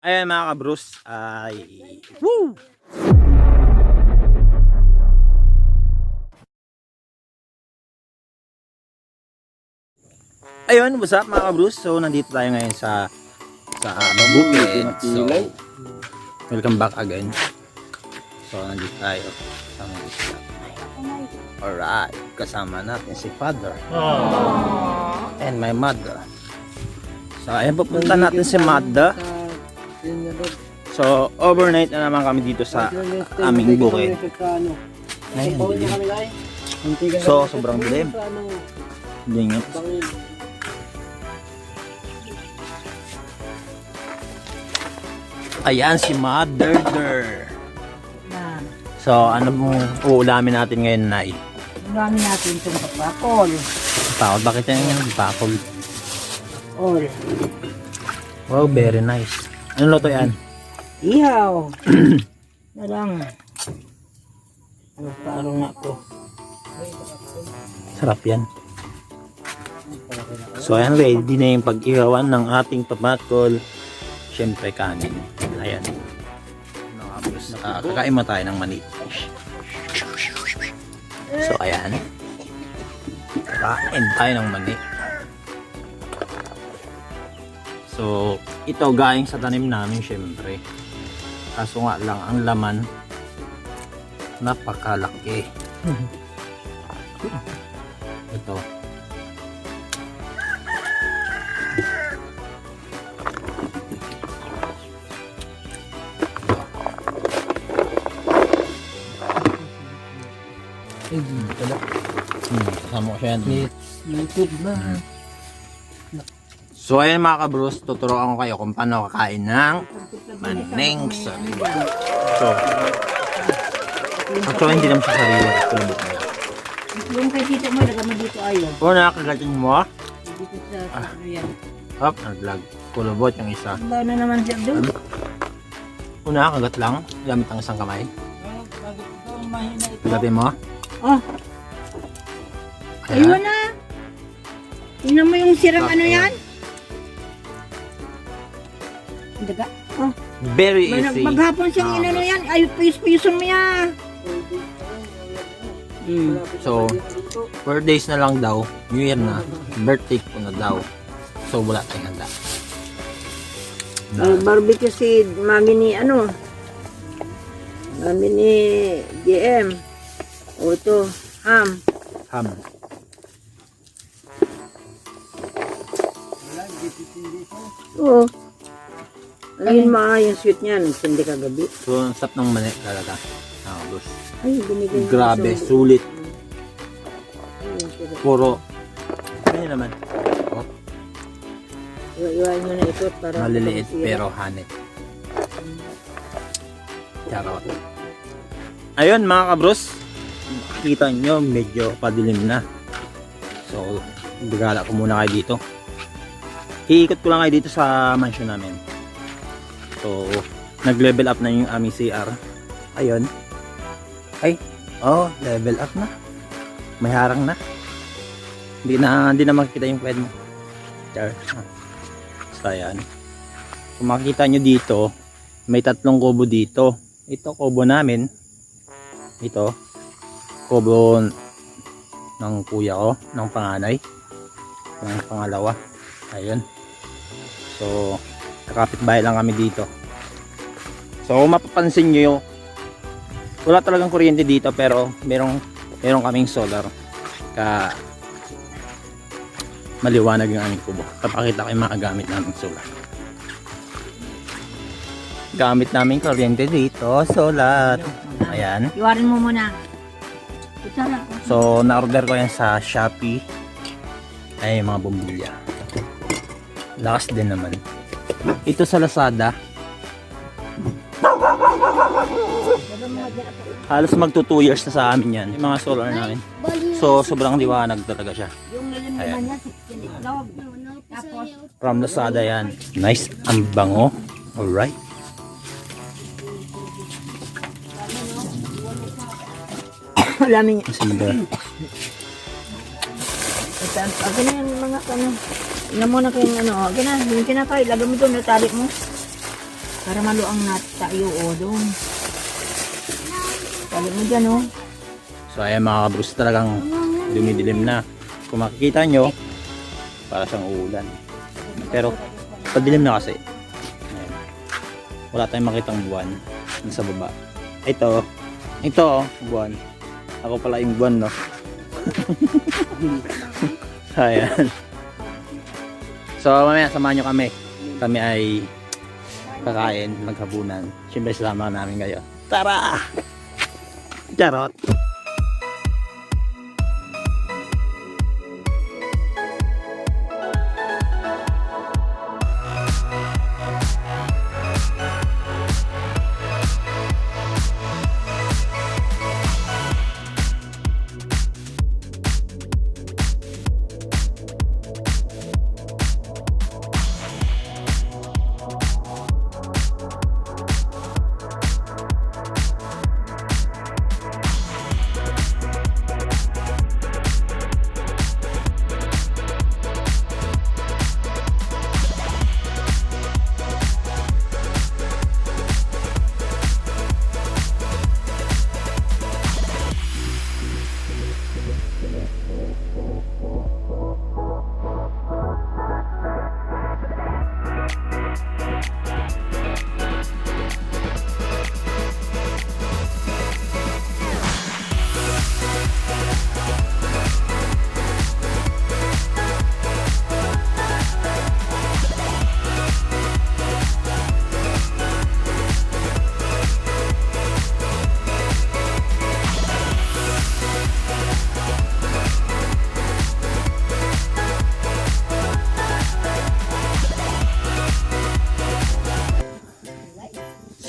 Ayan mga ka-Bruce, ay woo! Ayun, what's up mga ka-Bruce? So nandito tayo ngayon sa bukid. So welcome back again. So nandito tayo sa mga isla. Alright, kasama natin si Father and my mother. So ayan, pupunta natin si mother. So overnight na naman kami dito sa aming bukid. Ayun, dilim. So sobrang dilim. Dingit. Ayan si Mother. So ano mong uulamin natin ngayon, Nay? Uulamin natin itong bakol. Bakol? Bakit yan? Bakol. All. Wow, very nice. Ano luto yan? Ihaw. Na lang. Ano nga po. Sarap yan. So ayan, ready na yung pag-ihawan ng ating pamakol. Siyempre kanin. Ayan. Kakain mo tayo ng mani. So ayan. Kakain tayo ng mani. So ito galing sa tanim namin siyempre. Kaso nga lang ang laman napakalaki. Ito. Kasama ko siya yan. YouTube na. So ayan mga ka-Bruce, tuturuan ko kayo kung paano kakain ng maning sariwa. So actually hindi naman siya sariwa. Kulubot na lang. Yung kay tito mo, lagay mo dito ayaw. O nakakagatin mo. Dito sa yan. Hop, naglag. Kulubot yung isa. Ba na naman siya doon? Una, kagat lang. Gamit ang isang kamay. Kagatin mo. Oh, ayun na. Tingnan mo yung sirang ano yan. Daga. Oh, Very easy. maghapon siyang inano yan. Ay, puyos-puyuson mo yan. So, 4 days na lang daw. New Year na. Birthday ko na daw. So, wala tayong handa. Barbecue si mami ni ano. Mami ni GM. O ito, ham. Ham. Oo. Ayun yung sweet niya. Nagsindi kagabi. So, ang sarap ng mani talaga. Bruce. Ay, binigay mo Grabe, sa- sulit. Ayun, sige. Puro. Ano naman? Oh, Iwain nyo na ito para maliliit masira. pero hanit. Charot. Ayun mga ka-Bruce. Makikita nyo, medyo padilim na. So, bigala ko muna kayo dito. Iikot ko lang kayo dito sa mansion namin. So, nag-level up na yung aming CR. Ayun. Ay, oh, level up na. May harang na. Hindi na makikita yung pwede mo. Char. So, ayan. Kung makikita nyo dito, may 3 kubo dito. Ito, kubo namin. Ito, kubo ng kuya ko, ng panganay. Ng pangalawa. Ayun. So, kakapit-bahay lang kami dito. So, kung mapapansin nyo, wala talagang kuryente dito pero merong kaming solar. Maliwanag yung aming kubo. Papakita ko yung mga gamit namin solar. Gamit namin kuryente dito, solar. Ayan. Iwarin mo muna. Ito lang. So, na-order ko yan sa Shopee. Ay, mga bumbilya. Lakas din naman. Ito sa Lazada. Halos magto 2 years na sa amin yan. Yung mga solar namin. So, sobrang liwanag talaga siya. Yung nilalaman niya, 16 loob. Tapos, From Lazada yan. Nice. Ang bango. Alright. alamin niya. Sige. Akin na yung mga ano. Tingnan mo na kayong ano. Akin na, yung kinakain. Lagay mo doon, natalik mo. Para maluang na tayo o doon. Tali mo dyan o. So ayan mga kabros, talagang dumidilim na. Kung makikita nyo, para siyang uulan. Pero padilim na kasi. Ayan. Wala tayong makitang buwan sa baba. Ito buwan. Ako pala yung buwan, no? Ayan. So mamaya samahan nyo kami. Kami ay kakain, maghabunan. Siyempre sama namin kayo. Tara! Charot!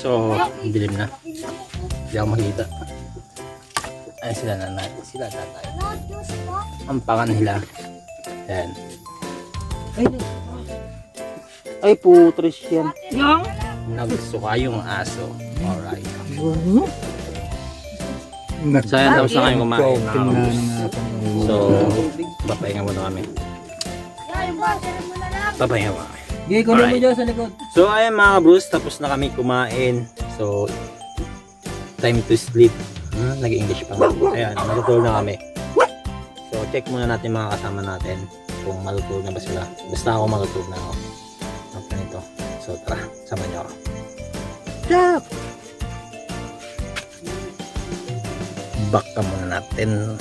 So, dilim na. Hindi ako makita. Ay, sila nanay. Sila tatay. Ang pangan nila. Ayan. Ay, putres yan. Yung? Nagsuka yung aso. Alright. So, ayan. Tapos na kayong kumain. Mga kabus. So, papahinga muna kami. Papahinga muna kami. Alright. So ayan mga kabros, tapos na kami kumain. So time to sleep. Nag-English pa nga. Ayan, matutulog na kami. So check muna natin mga kasama natin kung matutulog na ba sila. Basta ako matutulog na ako. After nito. So tara, sama niyo ako. Stop! Back ka muna natin.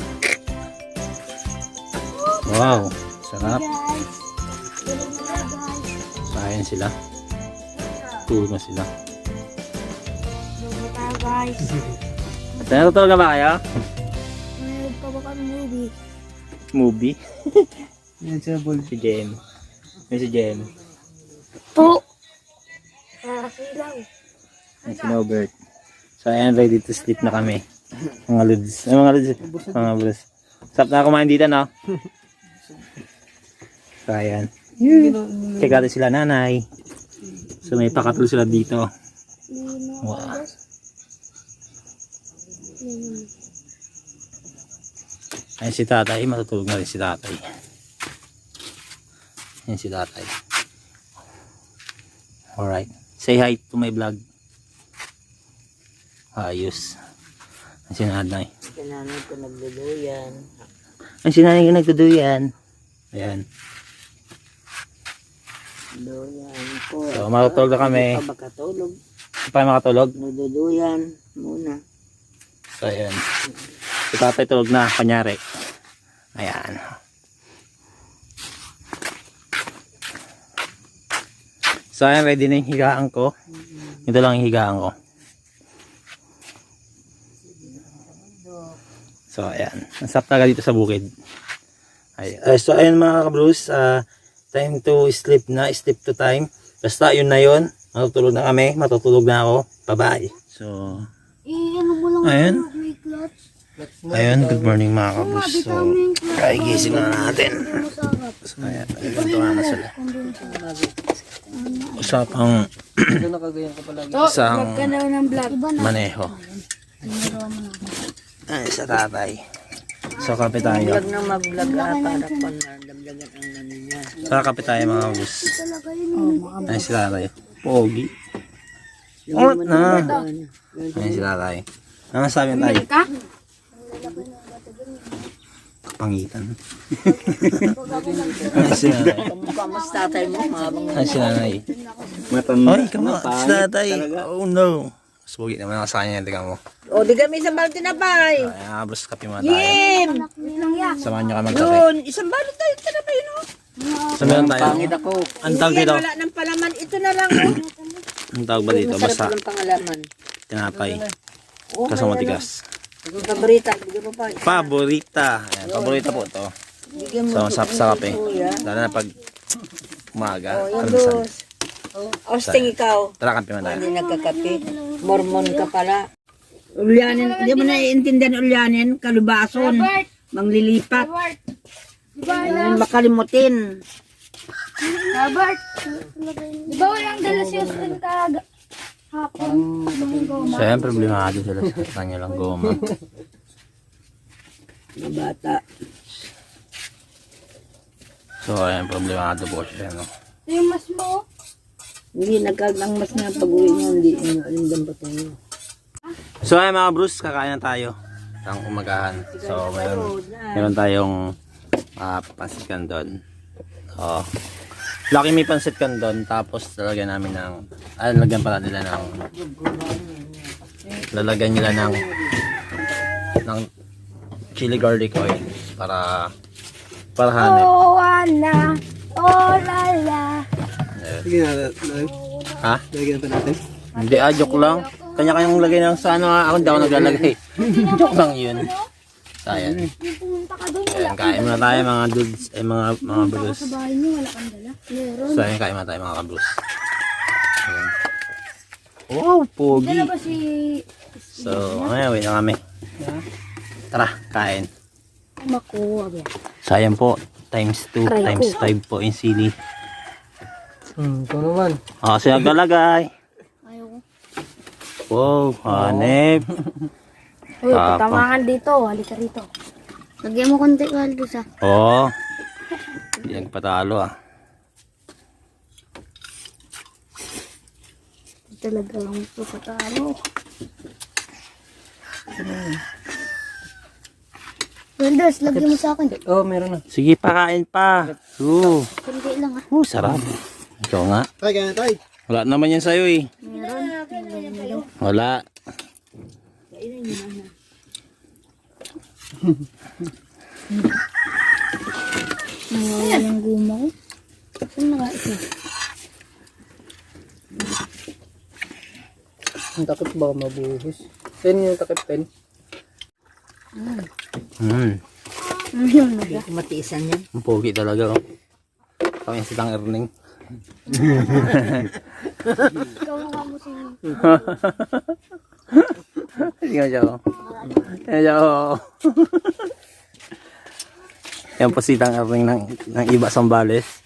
Wow, sarap. Ayan sila. Tulog na sila. Guys. At natutulog na ba kayo? Mayroon pa ba kami movie? Movie? Si Jem. Yan si Jem. Po! Nakasilaw. Yan si Nobert. So ayan, ready to sleep na kami. Mga lods. Ay, mga lods. Mga bros. Sarap na kumain dito, no? So ayan. Check natin sila nanay. So may pakatul sila dito. Wow. Ayan si tatay. Matutulog na rin si tatay. Ayan si tatay. Alright. Say hi to my vlog. Ayos. Ayan si nanay. Sinanay ko nagduduyan. Ayan si nanay ko nagduduyan. Ayan. Duyan po. So matutulog na kami. Hindi pa makatulog. Hindi pa makatulog. Nagduduyan muna. So ayan. Si tatay tulog na. Kanyari. Ayan. So ayan, ready na yung higaan ko. Ito lang yung higaan ko. So ayan. Nasap talaga dito sa bukid. Ayan. So ayan mga kabros. Time to sleep na. Sleep to time. Basta yun na yun. Matutulog na kami. Matutulog na ako. Bye-bye. So Ano mo lang ayan. may clutch? Ayun, good morning mga kabros. So, kagigising na natin. So, ayan, nagkantuhan na sila. Usapang isang daw ng vlog. maneho. Ay, sa tatay. So, kape tayo. Vlog na mag-vlog para kung nadamdagan ang nani niya. So, kape tayo mga kabros. Ay, si tatay. Pogi. Oh, na. Ayan si tatay. Ano sabi ng tayo? Ka? Kapangitan. Ayan si nanay. Kamukha mo sa tatay mo. Mahabang Ayan si nanay. Matanda. Ay, kama. Si tatay. Oh no. Sugi naman ako sa kanya. Tingnan mo. O, di kami isang balot tinapay. Ayan, bros, kape muna tayo. Yim! Samahan nyo kami magkape. Yun, isang balot tayo tinapay, no? Sa meron tayo. Pangit ako. Ang tawag Hindi yan, dito? wala ng palaman. Ito na lang, oh. Ang tawag ba dito? Basta Masarap ng pangalaman. tinapay. Oh, Kaso matigas. Paborita, bigyan mo pa. Paborita. Ayan, paborita po to. Bigyan mo. So, masarap sa kape. Kuya. Lalo na pag umaga. Oh, yan, Kalmisan. dos. Osting ikaw. Tara, kape man tayo. Hindi nagkakape. Mormon ka pala. Ulyanin, hindi mo naiintindihan ulyanin, kalubason, manglilipat. Yan, makalimutin. Robert, di ba walang dala si Austin hapon? Siyempre, problemado sila sa kanya lang goma. Mga bata. So, ayan, problemado po siya. No? Ito yung mas mo. Hindi nagkagang mas na pag-uwi nyo, hindi nyo alam ba tayo. So, ayan mga bros, kakain na tayo. Ang umagahan. So, meron tayong pansit canton. So, laki may pansit canton. Tapos, lalagyan namin ng, lalagyan pala nila ng, lalagyan nila ng chili garlic oil para hanip. Oh, Ana. Oh, lala. Sige na. Ha? Lagyan pa natin. Hindi, joke lang. Kanya-kanyang lagay ng sa ano, ako hindi ako naglalagay. Joke lang yun. So, ayan. Yung pumunta ka doon, Ayan, kain muna tayo mga dudes, mga bros. sa bahay niyo, wala kang dala. Meron. So, ayan, kain muna tayo mga kabros. Ayan. Wow, pogi. Dala ba si... So, ayan, wait na kami. Tara, kain. Makuha ba? So, ayan po, times 2, Aray ko. times 5 po yung sili. Ito naman. Siya galagay. Ayaw ko. Wow, hanip. Uy, Tapang. patamangan dito. Halika rito. Lagyan mo konti kaldo sa... Oh, hindi nagpatalo ah. Talaga lang ito patalo. Waldos, lagyan mo sa akin. Oh, meron na. Sige, pakain pa. Kundi lang ah. Sarap. Ikaw nga. Tay, kaya na tay. Wala naman yan sa'yo eh. Meron. Wala. Nawawala yung guma ko. Saan na ito? Ang takip ba mabuhis? Pen yung takip pen. Ano yun na ba? Matiisan yan. Ang pogi talaga oh. Kami si Tang Erning. Ikaw nga mo sa... Tingnan siya oh. Tingnan siya oh. Yan po si Tang Erning ng iba Sambales.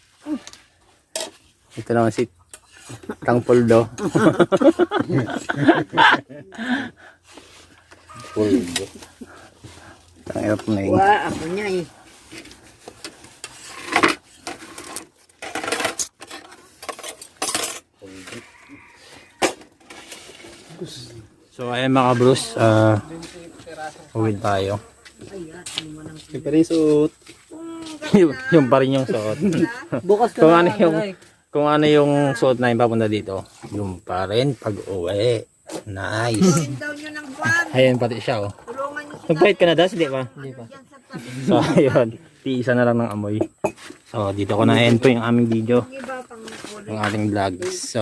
Ito naman si Tang Poldo. Poldo. Tang Erning. Wah, ako niya eh. So ayan mga bros, uwi tayo. Piperisot. yung pa rin yung suot. Bukas kung ano yung suot na yung papunta dito, yung pa rin pag uwi. Nice. Daw nyo ng buwan. Ayan pati siya oh. Tulungan nyo si Nag-bite ka na das, di ba? Hindi pa. So ayun, tiisa na lang ng amoy. So dito ko na end po yung aming video, iba pang yung ating vlog. So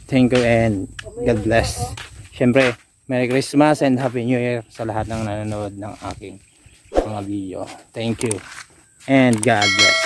thank you and God bless. Siyempre, Merry Christmas and Happy New Year sa lahat ng nanonood ng aking mga video. Thank you and God bless.